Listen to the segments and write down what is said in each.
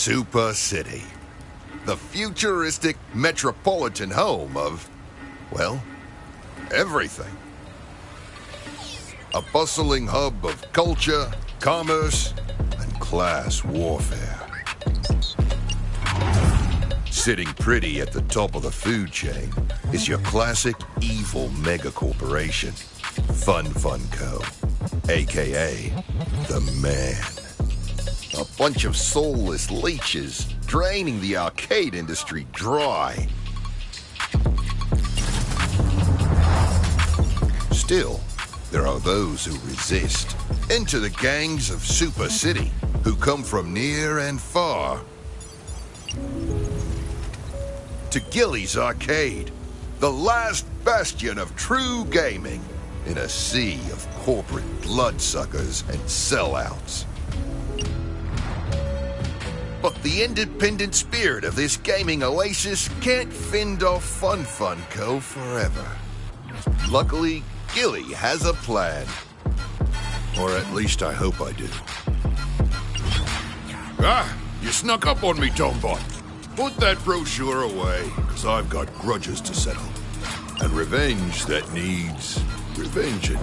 Super City, the futuristic metropolitan home of, well, everything. A bustling hub of culture, commerce, and class warfare. Sitting pretty at the top of the food chain is your classic evil mega corporation, Fun Co., aka the Man. A bunch of soulless leeches draining the arcade industry dry. Still, there are those who resist. Enter the gangs of Super City, who come from near and far to Gilly's Arcade, the last bastion of true gaming in a sea of corporate bloodsuckers and sellouts. But the independent spirit of this gaming oasis can't fend off Fun Co. forever. Luckily, Gilly has a plan. Or at least I hope I do. Ah, you snuck up on me, Tombot. Put that brochure away, because I've got grudges to settle. And revenge that needs revenging.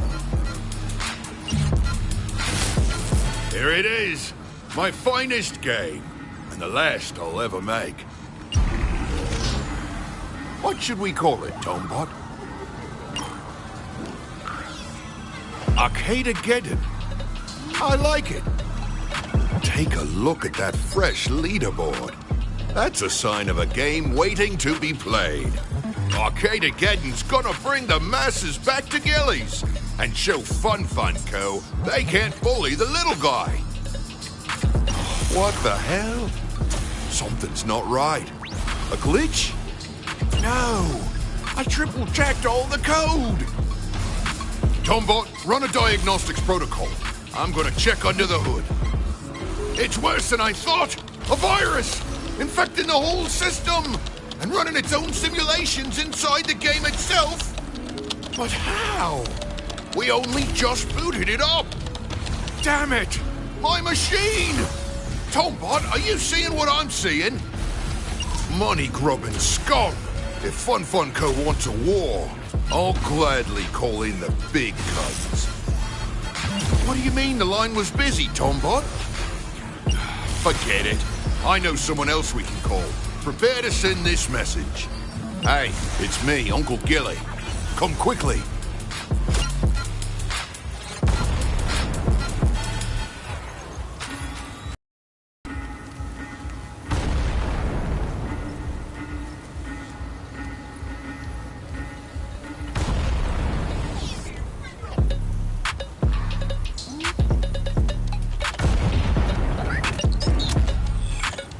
Here it is, my finest game. And the last I'll ever make. What should we call it, Tombot? ARCADEGEDDON. I like it. Take a look at that fresh leaderboard. That's a sign of a game waiting to be played. ARCADEGEDDON's gonna bring the masses back to Gillies and show Fun Co. they can't bully the little guy. What the hell? Something's not right. A glitch? No! I triple-checked all the code! Tombot, run a diagnostics protocol. I'm gonna check under the hood. It's worse than I thought! A virus! Infecting the whole system! And running its own simulations inside the game itself! But how? We only just booted it up! Damn it! My machine! Tombot, are you seeing what I'm seeing? Money-grubbing scum! If Fun Co. wants a war, I'll gladly call in the big guns. What do you mean the line was busy, Tombot? Forget it. I know someone else we can call. Prepare to send this message. Hey, it's me, Uncle Gilly. Come quickly.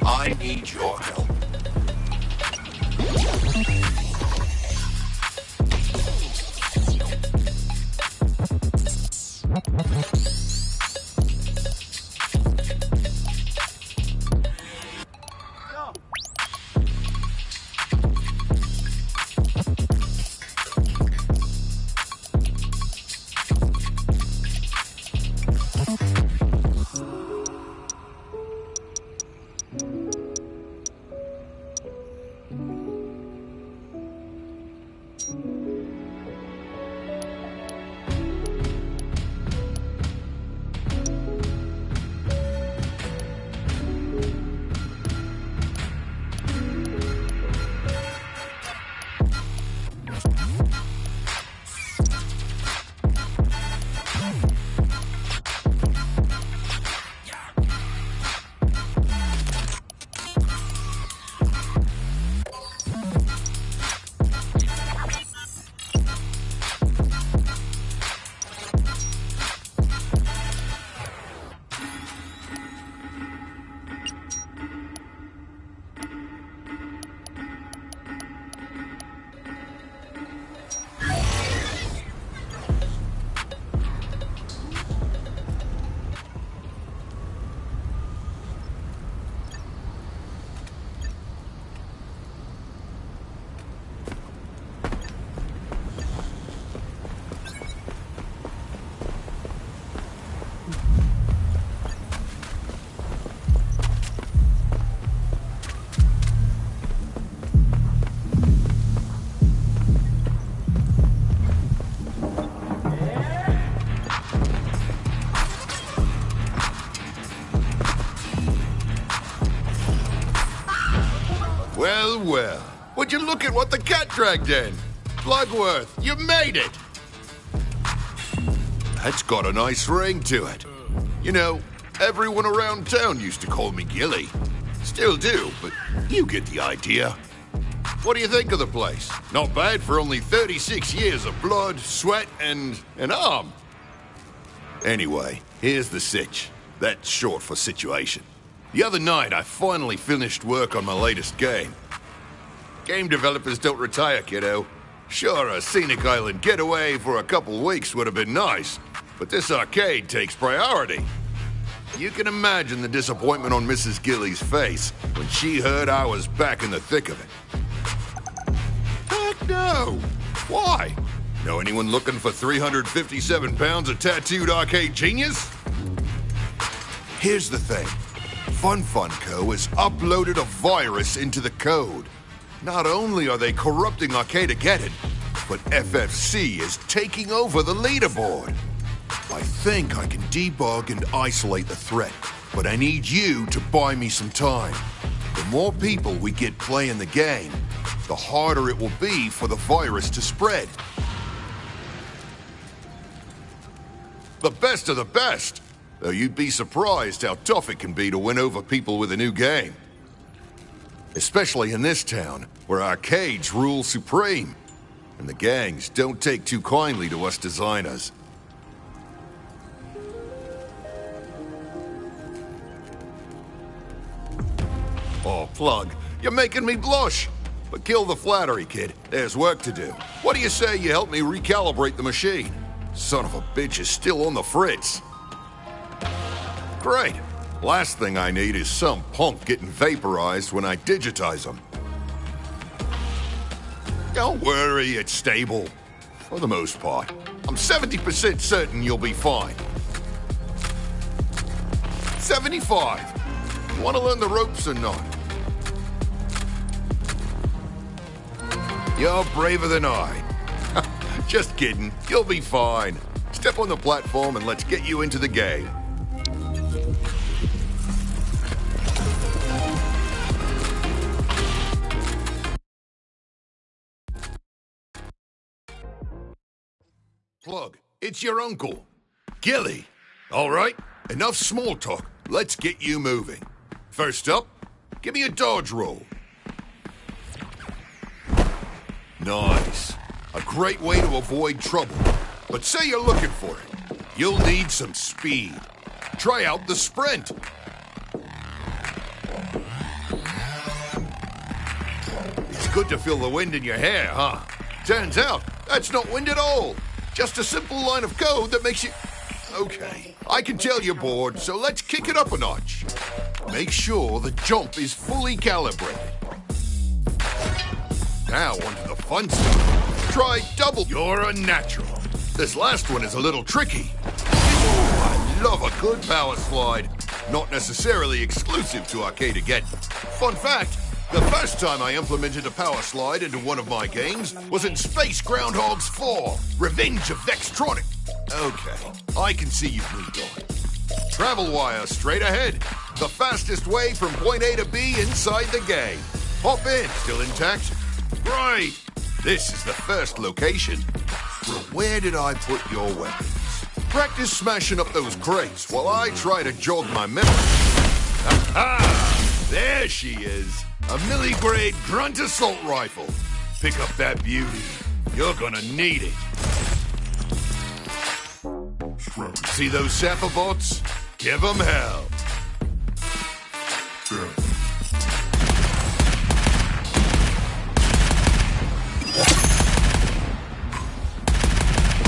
I need your help. well. Would you look at what the cat dragged in? Bloodworth, you made it! That's got a nice ring to it. You know, everyone around town used to call me Gilly. Still do, but you get the idea. What do you think of the place? Not bad for only 36 years of blood, sweat, and an arm. Anyway, here's the sitch. That's short for situation. The other night, I finally finished work on my latest game. Game developers don't retire, kiddo. Sure, a scenic island getaway for a couple weeks would have been nice, but this arcade takes priority. You can imagine the disappointment on Mrs. Gilly's face when she heard I was back in the thick of it. Heck no! Why? Know anyone looking for 357 pounds of tattooed arcade genius? Here's the thing. Fun Co. has uploaded a virus into the code. Not only are they corrupting ARCADEGEDDON, but FFC is taking over the leaderboard. I think I can debug and isolate the threat, but I need you to buy me some time. The more people we get playing the game, the harder it will be for the virus to spread. The best of the best! Though you'd be surprised how tough it can be to win over people with a new game. Especially in this town, where arcades rule supreme, and the gangs don't take too kindly to us designers. Oh, Plug, you're making me blush. But kill the flattery, kid. There's work to do. What do you say you help me recalibrate the machine? Son of a bitch is still on the fritz. Great. Last thing I need is some punk getting vaporized when I digitize them. Don't worry, it's stable. For the most part. I'm 70% certain you'll be fine. 75. You want to learn the ropes or not? You're braver than I. Just kidding. You'll be fine. Step on the platform and let's get you into the game. Plug, it's your uncle. Gilly. All right, enough small talk. Let's get you moving. First up, give me a dodge roll. Nice. A great way to avoid trouble. But say you're looking for it. You'll need some speed. Try out the sprint. It's good to feel the wind in your hair, huh? Turns out, that's not wind at all. Just a simple line of code that makes you... Okay, I can tell you're bored, so let's kick it up a notch. Make sure the jump is fully calibrated. Now onto the fun stuff. Try double. You're a natural. This last one is a little tricky. Ooh, I love a good power slide. Not necessarily exclusive to ARCADEGEDDON. Fun fact, the first time I implemented a power slide into one of my games was in Space Groundhogs 4, Revenge of Vextronic. Okay, I can see you've moved on. Travel wire straight ahead. The fastest way from point A to B inside the game. Hop in, still intact? Right. This is the first location. Where did I put your weapons? Practice smashing up those crates while I try to jog my memory. Aha! There she is. A milligrade grunt assault rifle. Pick up that beauty. You're gonna need it. See those sapper bots? Give them hell.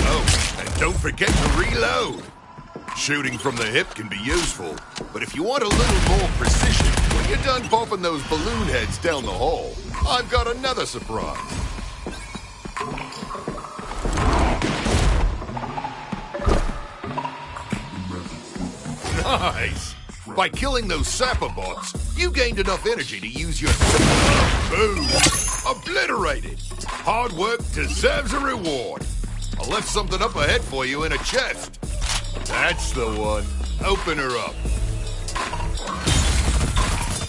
Oh, and don't forget to reload. Shooting from the hip can be useful, but if you want a little more precision, when you're done popping those balloon heads down the hall, I've got another surprise. Nice! By killing those sapper bots, you gained enough energy to use your... Boom! Obliterated! Hard work deserves a reward. I left something up ahead for you in a chest. That's the one. Open her up.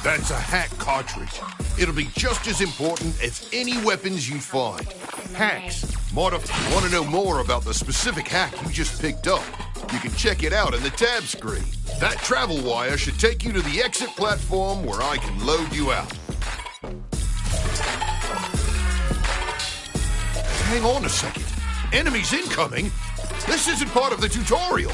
That's a hack cartridge. It'll be just as important as any weapons you find. Hacks. Want to know more about the specific hack you just picked up? You can check it out in the tab screen. That travel wire should take you to the exit platform where I can load you out. Hang on a second. Enemies incoming? This isn't part of the tutorial.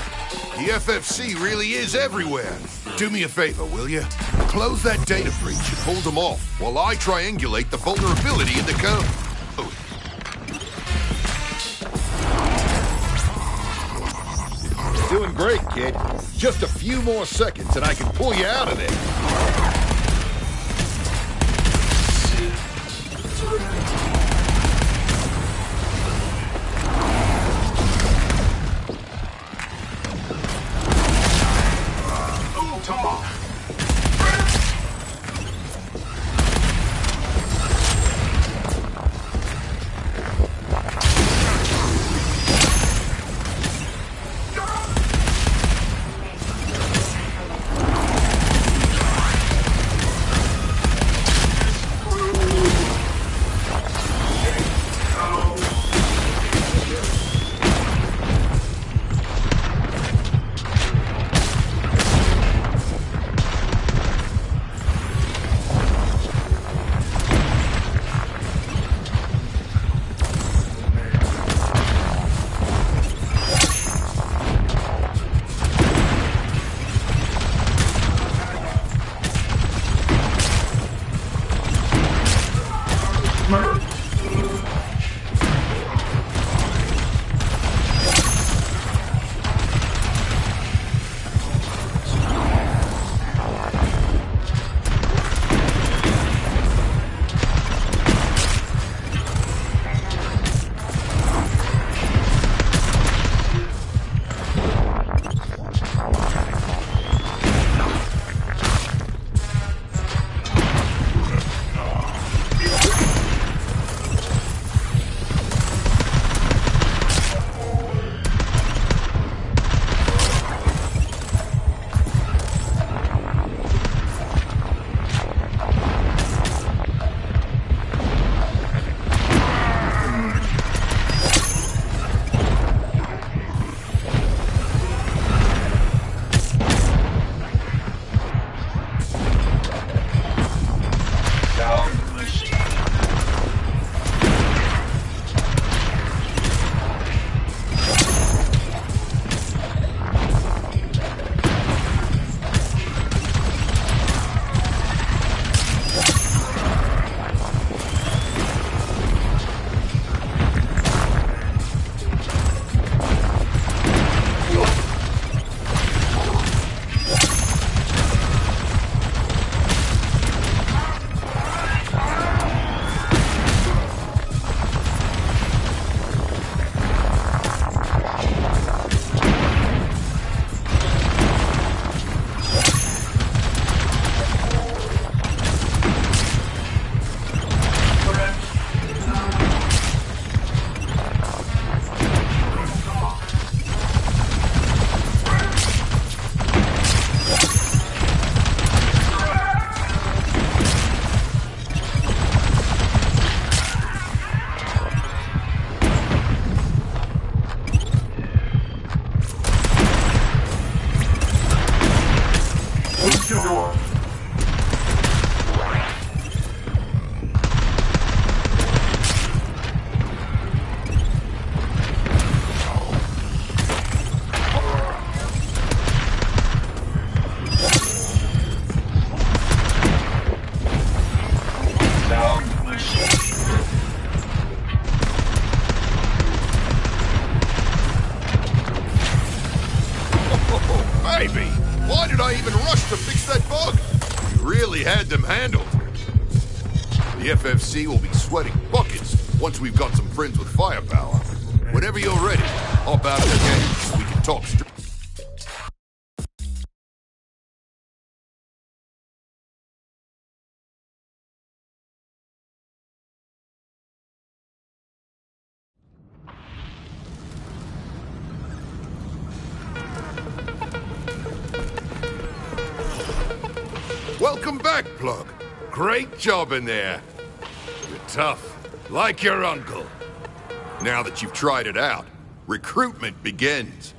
The FFC really is everywhere. Do me a favor, will you? Close that data breach and hold them off while I triangulate the vulnerability in the code. Doing great, kid. Just a few more seconds and I can pull you out of there. Had them handled. The FFC will be sweating buckets once we've got some friends with firepower. Whenever you're ready, hop out of the game so we can talk straight. Welcome back, Plug. Great job in there. You're tough, like your uncle. Now that you've tried it out, recruitment begins.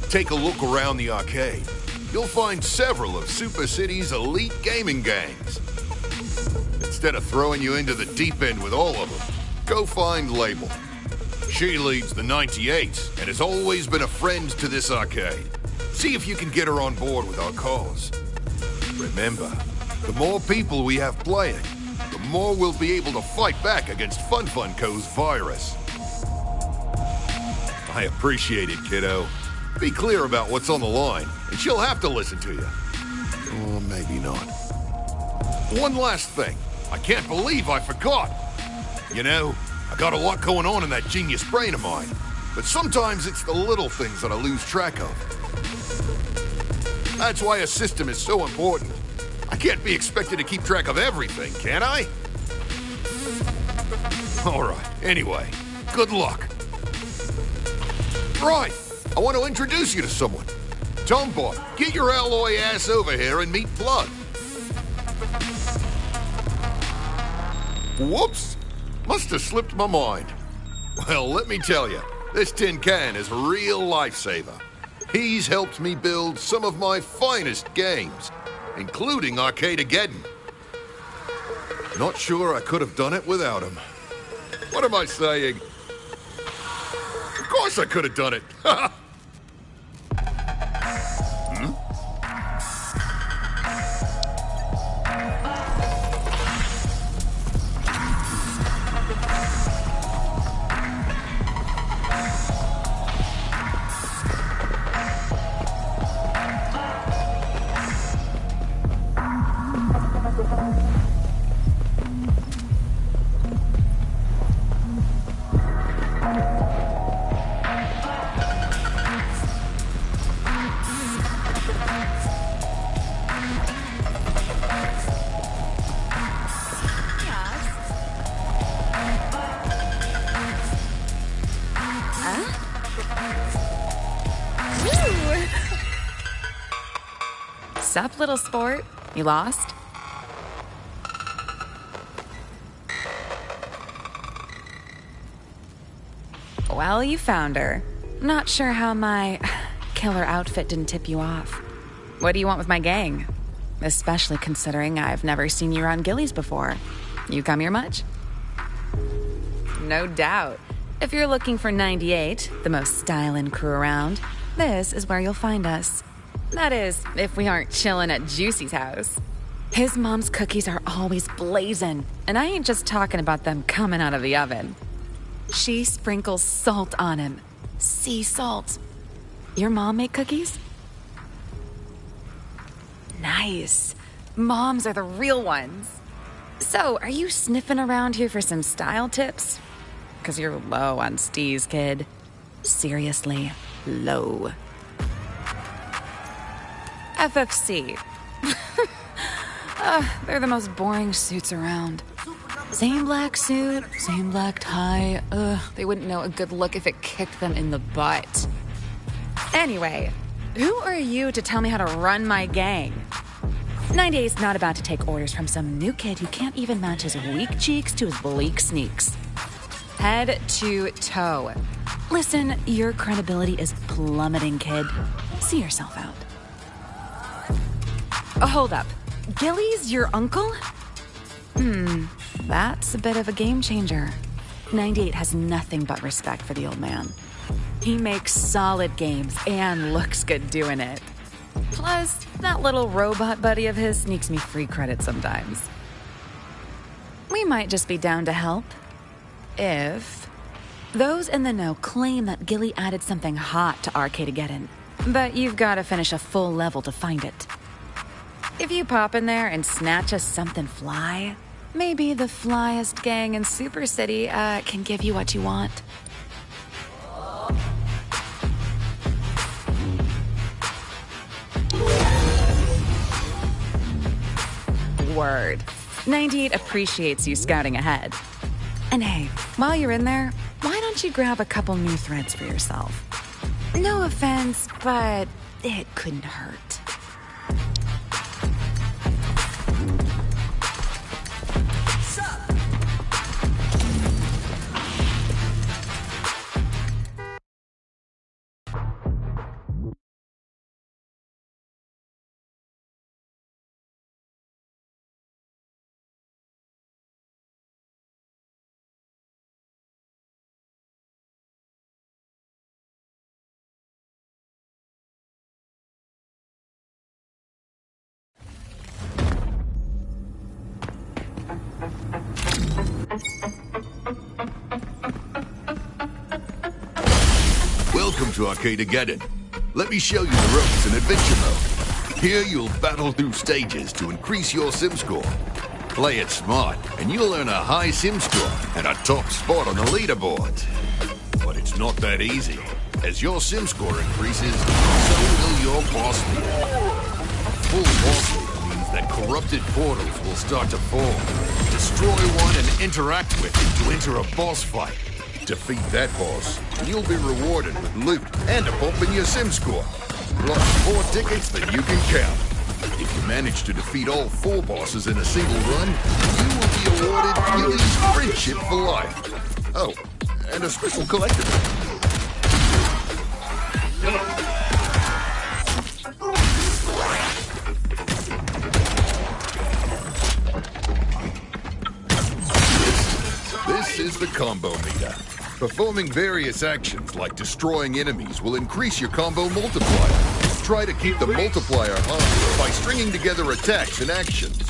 Take a look around the arcade. You'll find several of Super City's elite gaming gangs. Instead of throwing you into the deep end with all of them, go find Label. She leads the 98 and has always been a friend to this arcade. See if you can get her on board with our cause. Remember, the more people we have playing, the more we'll be able to fight back against Fun Co's virus. I appreciate it, kiddo. Be clear about what's on the line, and she'll have to listen to you. Or maybe not. One last thing. I can't believe I forgot. You know, I got a lot going on in that genius brain of mine, but sometimes it's the little things that I lose track of. That's why a system is so important. I can't be expected to keep track of everything, can I? All right, anyway, good luck. Right, I want to introduce you to someone. Tombot, get your alloy ass over here and meet Blood. Whoops, must have slipped my mind. Well, let me tell you, this tin can is a real lifesaver. He's helped me build some of my finest games, including ARCADEGEDDON. Not sure I could have done it without him. What am I saying? Of course I could have done it. Sup, little sport? You lost? Well, you found her. Not sure how my killer outfit didn't tip you off. What do you want with my gang? Especially considering I've never seen you around Gillies before. You come here much? No doubt. If you're looking for 98, the most stylin' crew around, this is where you'll find us. That is, if we aren't chillin' at Juicy's house. His mom's cookies are always blazing, and I ain't just talking about them coming out of the oven. She sprinkles salt on him. Sea salt. Your mom make cookies? Nice. Moms are the real ones. So, are you sniffing around here for some style tips? 'Cause you're low on steez, kid. Seriously, low. FFC. They're the most boring suits around. Same black suit, same black tie. They wouldn't know a good look if it kicked them in the butt. Anyway, who are you to tell me how to run my gang? 98's not about to take orders from some new kid who can't even match his weak cheeks to his bleak sneaks. Head to toe. Listen, your credibility is plummeting, kid. See yourself out. Hold up. Gilly's your uncle? That's a bit of a game changer. 98 has nothing but respect for the old man. He makes solid games and looks good doing it. Plus, that little robot buddy of his sneaks me free credit sometimes. We might just be down to help. If those in the know claim that Gilly added something hot to ARCADEGEDDON, but you've got to finish a full level to find it. If you pop in there and snatch us something fly, maybe the flyest gang in Super City can give you what you want. Word. 98 appreciates you scouting ahead. And hey, while you're in there, why don't you grab a couple new threads for yourself? No offense, but it couldn't hurt. Welcome to Arcadegeddon. Let me show you the ropes in adventure mode. Here you'll battle through stages to increase your sim score. Play it smart, and you'll earn a high sim score and a top spot on the leaderboards. But it's not that easy. As your sim score increases, so will your boss meter. Full boss meter means that corrupted portals will start to form. Destroy one and interact with it to enter a boss fight. Defeat that boss, and you'll be rewarded with loot and a bump in your sim score. Plus more tickets than you can count. If you manage to defeat all 4 bosses in a single run, you will be awarded Gilly's Friendship for Life. Oh, and a special collectible. This is the combo meter. Performing various actions like destroying enemies will increase your combo multiplier. Try to keep the multiplier high by stringing together attacks and actions.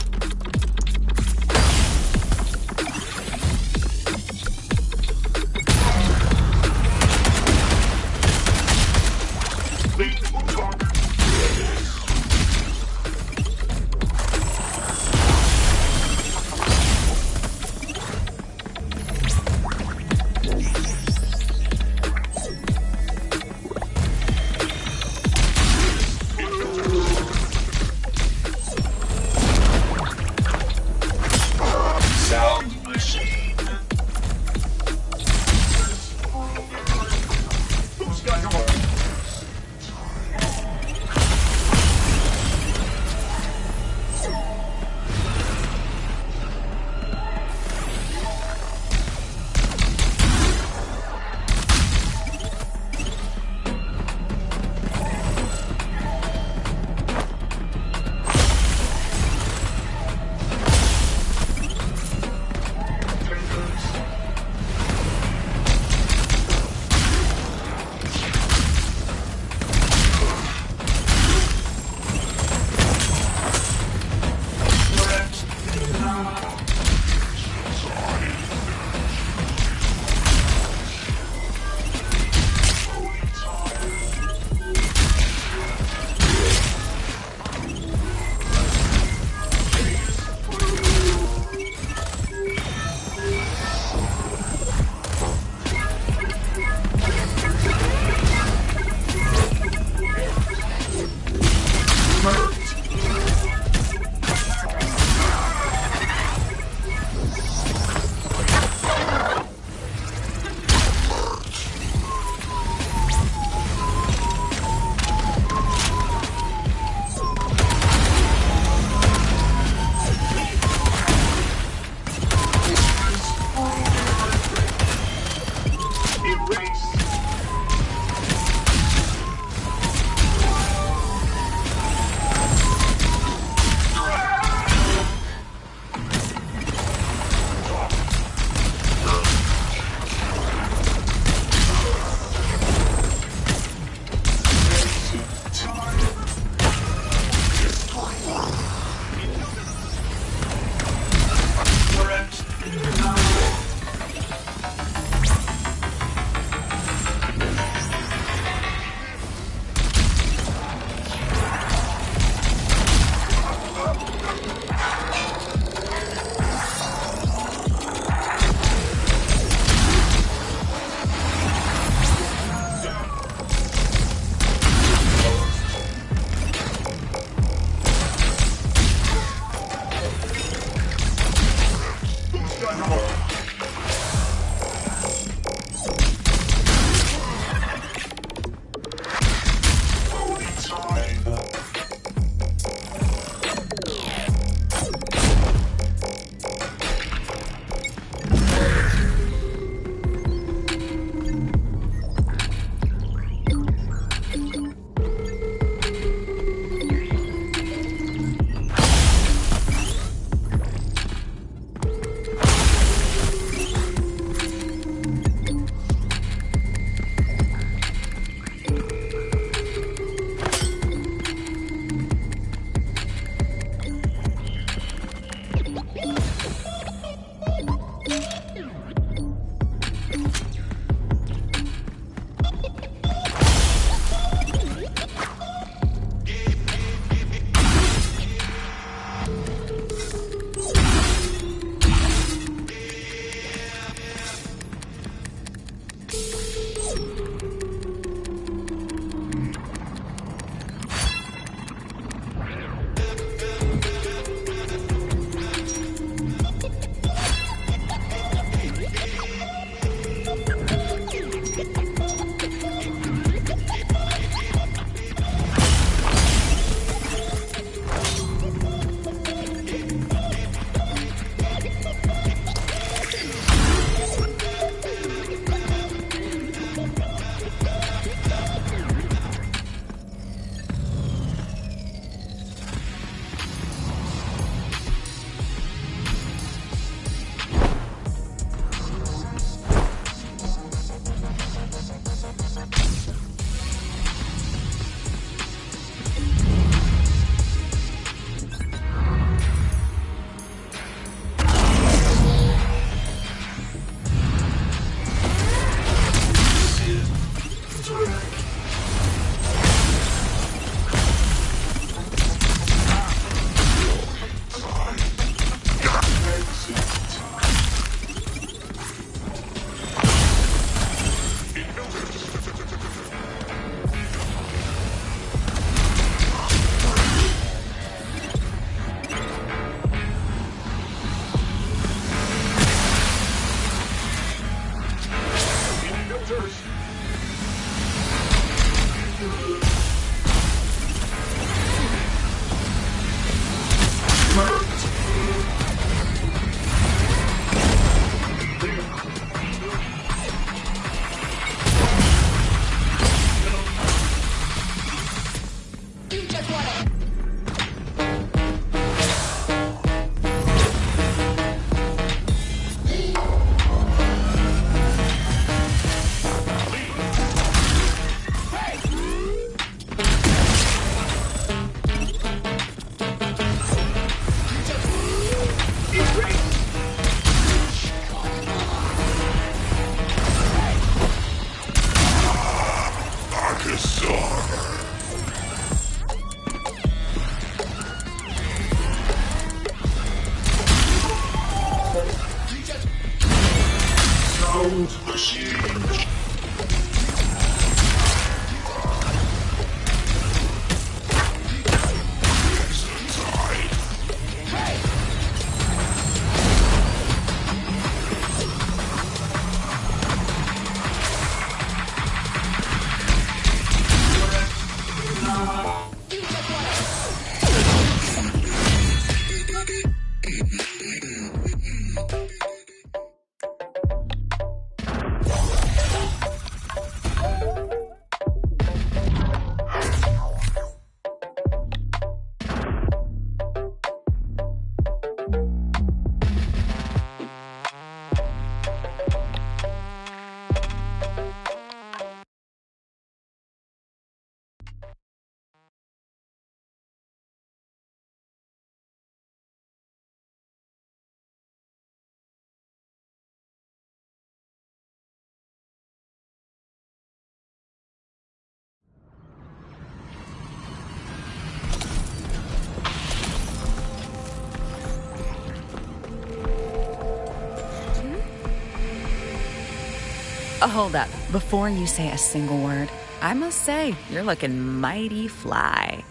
Hold up. Before you say a single word, I must say, you're looking mighty fly.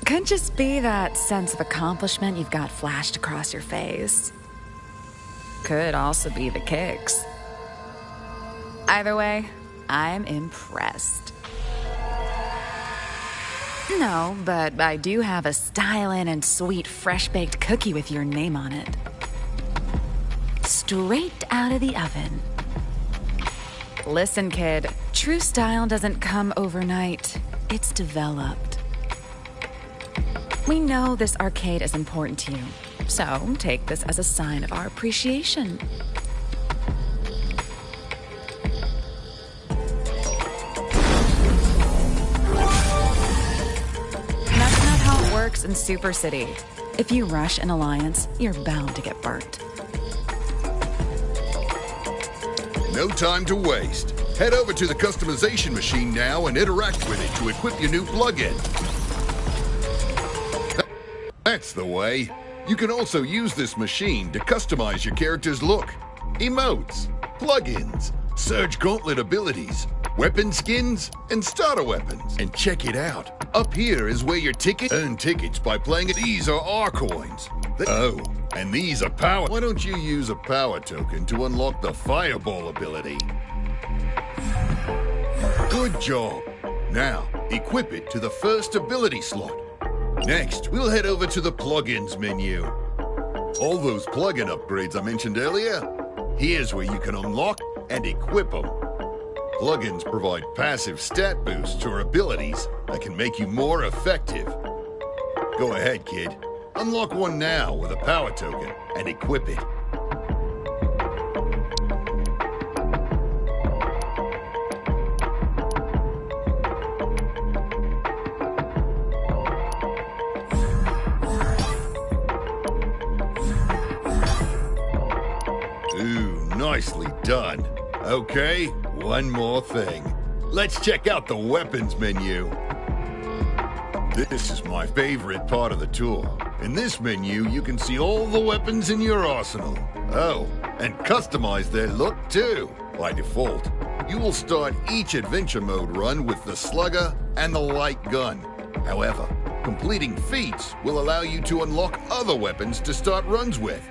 Could just be that sense of accomplishment you've got flashed across your face. Could also be the kicks. Either way, I'm impressed. No, but I do have a stylin' and sweet fresh-baked cookie with your name on it. Straight out of the oven. Listen, kid, true style doesn't come overnight. It's developed. We know this arcade is important to you, so take this as a sign of our appreciation. That's not how it works in Super City. If you rush an alliance, you're bound to get burnt. No time to waste. Head over to the customization machine now and interact with it to equip your new plugin. That's the way. You can also use this machine to customize your character's look, emotes, plugins, Surge Gauntlet abilities, weapon skins, and starter weapons. And check it out. Up here is where your tickets earn tickets by playing it. These are R coins. Oh, and these are power. Why don't you use a power token to unlock the Fireball ability? Good job. Now, equip it to the first ability slot. Next, we'll head over to the plugins menu. All those plugin upgrades I mentioned earlier, here's where you can unlock and equip them. Plugins provide passive stat boosts or abilities that can make you more effective. Go ahead, kid. Unlock one now with a power token and equip it. Ooh, nicely done. Okay, one more thing. let's check out the weapons menu. This is my favorite part of the tour. In this menu, you can see all the weapons in your arsenal. Oh, and customize their look too. By default, you will start each adventure mode run with the slugger and the light gun. However, completing feats will allow you to unlock other weapons to start runs with.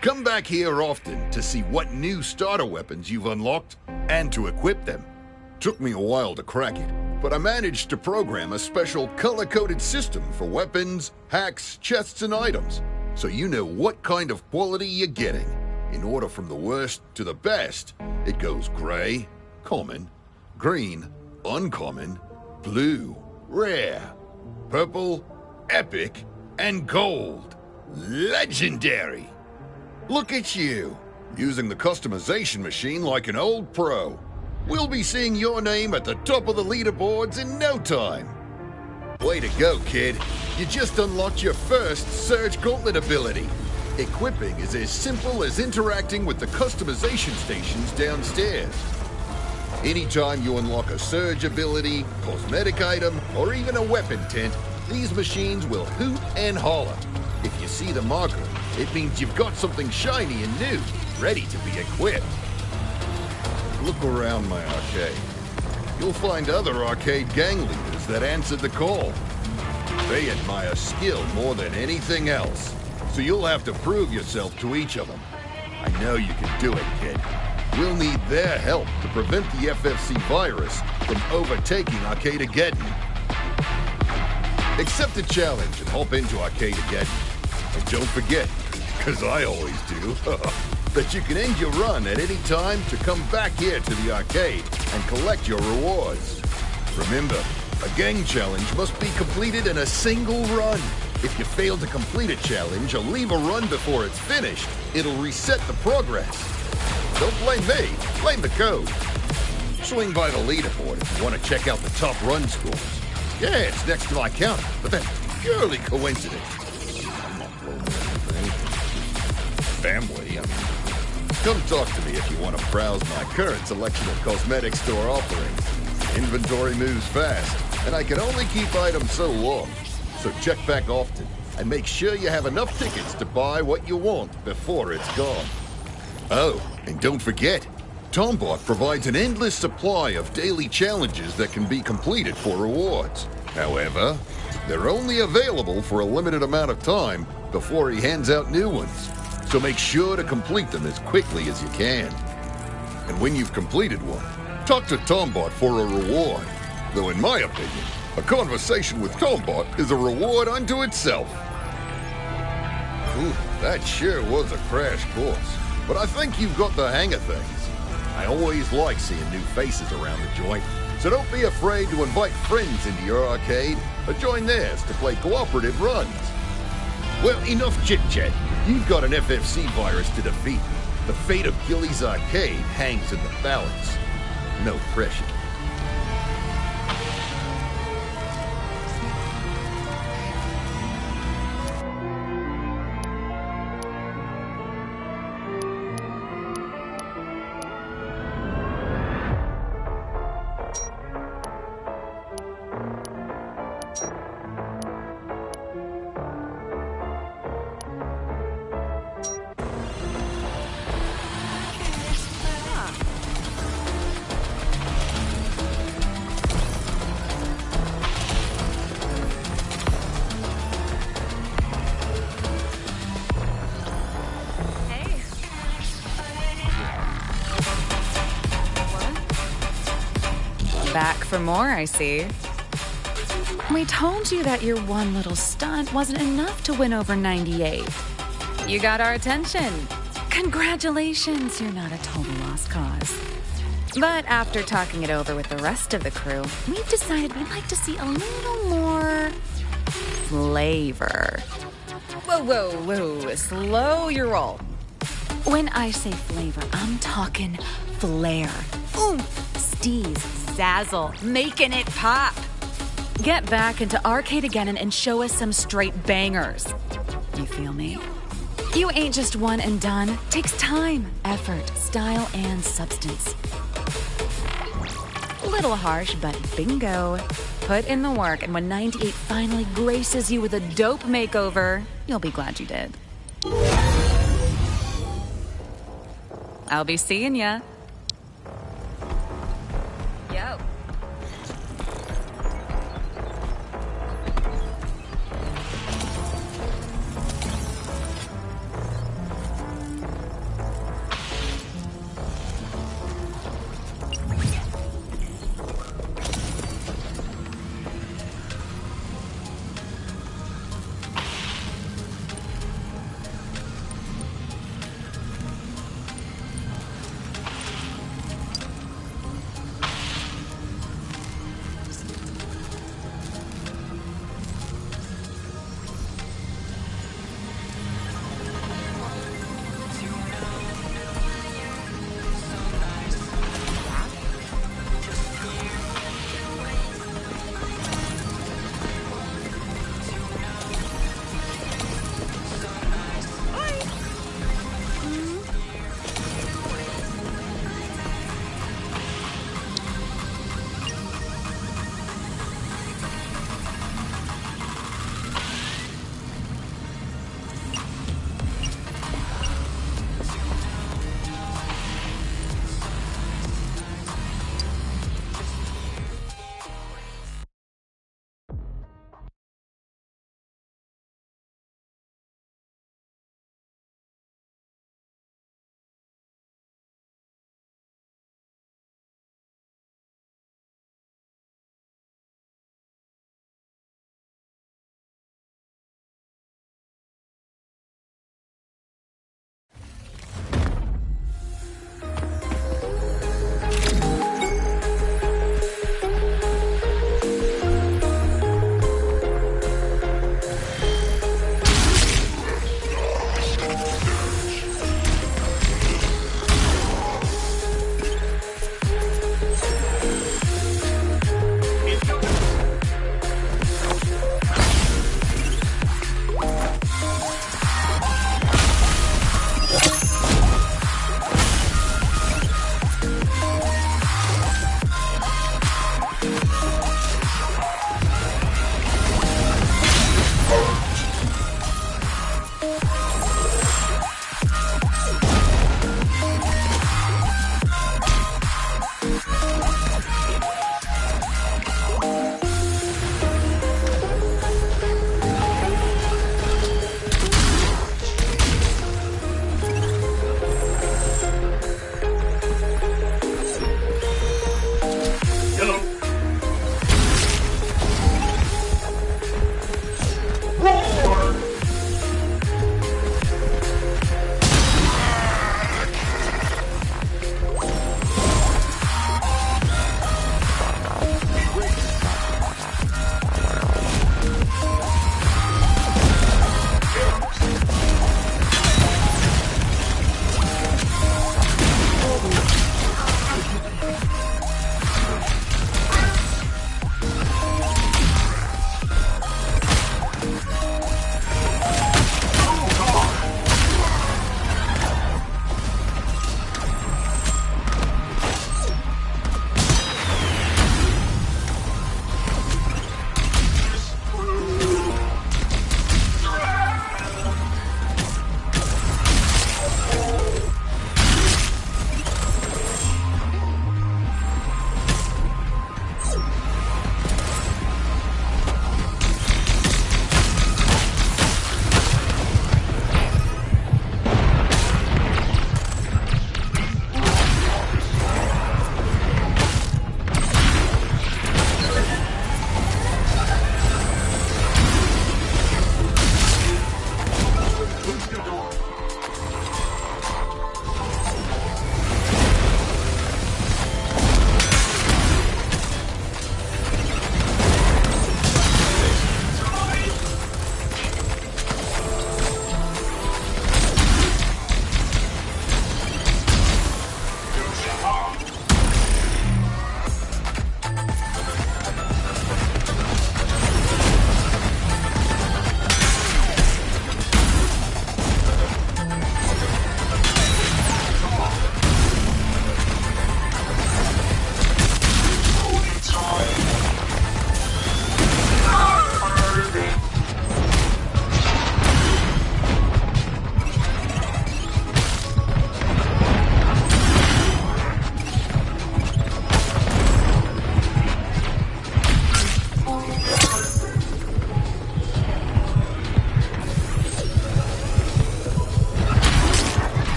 Come back here often to see what new starter weapons you've unlocked and to equip them. Took me a while to crack it, but I managed to program a special color-coded system for weapons, hacks, chests, and items, so you know what kind of quality you're getting. In order from the worst to the best, it goes gray, common, green, uncommon, blue, rare, purple, epic, and gold. Legendary! Look at you, using the customization machine like an old pro. We'll be seeing your name at the top of the leaderboards in no time. Way to go, kid. You just unlocked your first Surge Gauntlet ability. Equipping is as simple as interacting with the customization stations downstairs. Anytime you unlock a Surge ability, cosmetic item, or even a weapon tent, these machines will hoot and holler. If you see the marker, it means you've got something shiny and new, ready to be equipped. Look around my arcade. You'll find other arcade gang leaders that answered the call. They admire skill more than anything else, so you'll have to prove yourself to each of them. I know you can do it, kid. We'll need their help to prevent the FFC virus from overtaking ARCADEGEDDON. Accept the challenge and hop into ARCADEGEDDON. And don't forget, because I always do, that you can end your run at any time to come back here to the arcade and collect your rewards. Remember, a gang challenge must be completed in a single run. If you fail to complete a challenge or leave a run before it's finished, it'll reset the progress. Don't blame me, blame the code. Swing by the leaderboard if you want to check out the top run scores. Yeah, it's next to my counter, but that's purely coincidence. I'm not blowing anything. Family, come talk to me if you want to browse my current selection of cosmetic store offerings. Inventory moves fast, and I can only keep items so long. So check back often, and make sure you have enough tickets to buy what you want before it's gone. Oh, and don't forget, Tombot provides an endless supply of daily challenges that can be completed for rewards. However, they're only available for a limited amount of time before he hands out new ones. So make sure to complete them as quickly as you can. And when you've completed one, talk to Tombot for a reward. Though in my opinion, a conversation with Tombot is a reward unto itself. Ooh, that sure was a crash course. But I think you've got the hang of things. I always like seeing new faces around the joint, so don't be afraid to invite friends into your arcade or join theirs to play cooperative runs. Well, enough chit-chat. You've got an FFC virus to defeat. The fate of Gilly's arcade hangs in the balance. No pressure. Back for more, I see. We told you that your one little stunt wasn't enough to win over 98. You got our attention. Congratulations, you're not a total lost cause. But after talking it over with the rest of the crew, we've decided we'd like to see a little more flavor. Whoa, slow your roll. When I say flavor, I'm talking flair. Oomph, steez, zazzle, making it pop. Get back into ARCADEGEDDON and show us some straight bangers. You feel me? You ain't just one and done. Takes time, effort, style, and substance. Little harsh, but bingo. Put in the work, and when 98 finally graces you with a dope makeover, you'll be glad you did. I'll be seeing ya.